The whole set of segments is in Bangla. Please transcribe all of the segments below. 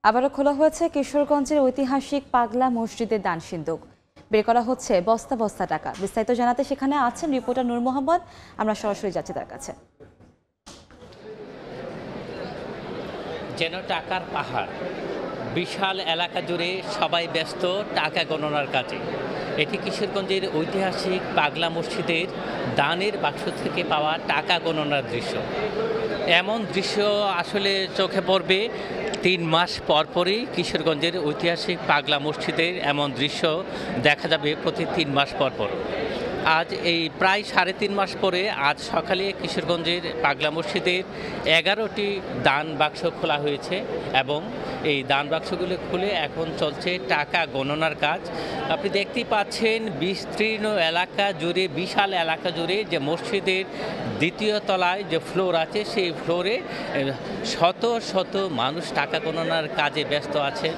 আবারও খোলা হয়েছে কিশোরগঞ্জের ঐতিহাসিক পাগলা মসজিদের দান সিন্দুক। বের করা হচ্ছে বস্তা বস্তা টাকা। বিস্তারিত জানাতে সেখানে আছেন রিপোর্টার নূর মোহাম্মদ। আমরা সরাসরি যাচ্ছি তার কাছে। যেন টাকার পাহাড়, বিশাল এলাকা জুড়ে সবাই ব্যস্ত টাকা গণনার কাজে। এটি কিশোরগঞ্জের ঐতিহাসিক পাগলা মসজিদের দানের বাক্স থেকে পাওয়া টাকা গণনার দৃশ্য। এমন দৃশ্য আসলে চোখে পড়বে ৩ মাস পরপরই। কিশোরগঞ্জের ঐতিহাসিক পাগলা মসজিদের এমন দৃশ্য দেখা যাবে প্রতি ৩ মাস পরপর। আজ এই প্রায় ৩.৫ মাস পরে আজ সকালে কিশোরগঞ্জের পাগলা মসজিদের ১১টি দান বাক্স খোলা হয়েছে এবং এই দান বাক্সগুলো খুলে এখন চলছে টাকা গণনার কাজ। আপনি দেখতেই পাচ্ছেন বিস্তীর্ণ এলাকা জুড়ে, বিশাল এলাকা জুড়ে যে মসজিদের দ্বিতীয় তলায় যে ফ্লোর আছে সেই ফ্লোরে শত শত মানুষ টাকা গণনার কাজে ব্যস্ত আছেন।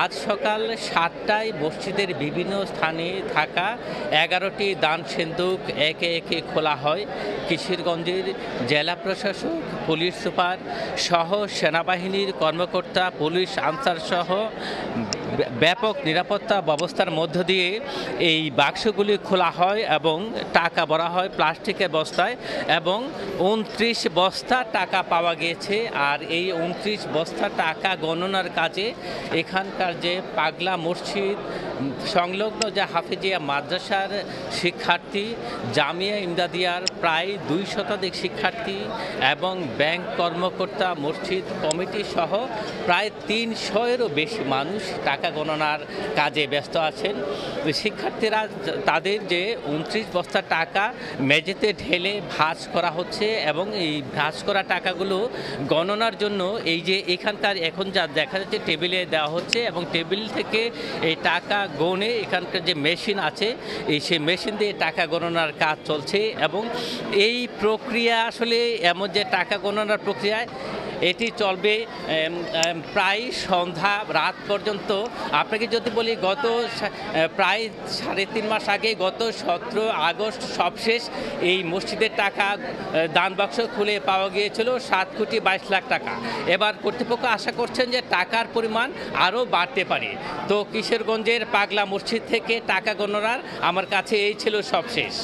আজ সকাল ৭টায় মসজিদের বিভিন্ন স্থানে থাকা ১১টি দান সিন্দুক একে একে খোলা হয়। কিশোরগঞ্জের জেলা প্রশাসক, পুলিশ সুপার সহ সেনাবাহিনীর কর্মকর্তা, পুলিশ আনসার সহ ব্যাপক নিরাপত্তা ব্যবস্থার মধ্য দিয়ে এই বাক্সগুলি খোলা হয় এবং টাকা ভরা হয় প্লাস্টিকের বস্তায় এবং ২৯ বস্তা টাকা পাওয়া গিয়েছে। আর এই ২৯ বস্তা টাকা গণনার কাজে এখানকার যে পাগলা মসজিদ সংলগ্ন যে হাফিজিয়া মাদ্রাসার শিক্ষার্থী, জামিয়া ইমদাদিয়ার প্রায় ২ শতাধিক শিক্ষার্থী এবং ব্যাংক কর্মকর্তা, মসজিদ কমিটি সহ প্রায় ৩০০-এরও বেশি মানুষ টাকা গণনার কাজে ব্যস্ত আছেন। শিক্ষার্থীরা তাদের যে ২৯ বস্তা টাকা মেঝেতে ঢেলে ভাঁজ করা হচ্ছে এবং এই ভাঁজ করা টাকাগুলো গণনার জন্য এই যে এখানকার এখন যা দেখা যাচ্ছে টেবিলে দেওয়া হচ্ছে এবং টেবিল থেকে এই টাকা গণে এখানকার যে মেশিন আছে সেই মেশিন দিয়ে টাকা গণনার কাজ চলছে এবং এই প্রক্রিয়া আসলে এমন যে টাকা গণনার প্রক্রিয়ায় এটি চলবে প্রায় সন্ধ্যা রাত পর্যন্ত। আপনাকে যদি বলি গত প্রায় ৩.৫ মাস আগে গত ১৭ আগস্ট সবশেষ এই মসজিদের টাকা দান বাক্স খুলে পাওয়া গিয়েছিল ৭,২২,০০,০০০ টাকা। এবার কর্তৃপক্ষ আশা করছেন যে টাকার পরিমাণ আরও বাড়তে পারে। তো কিশোরগঞ্জের পাগলা মসজিদ থেকে টাকা গণনার আমার কাছে এই ছিল সবশেষ।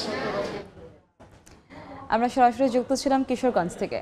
আমরা সরাসরি যুক্ত ছিলাম কিশোরগঞ্জ থেকে।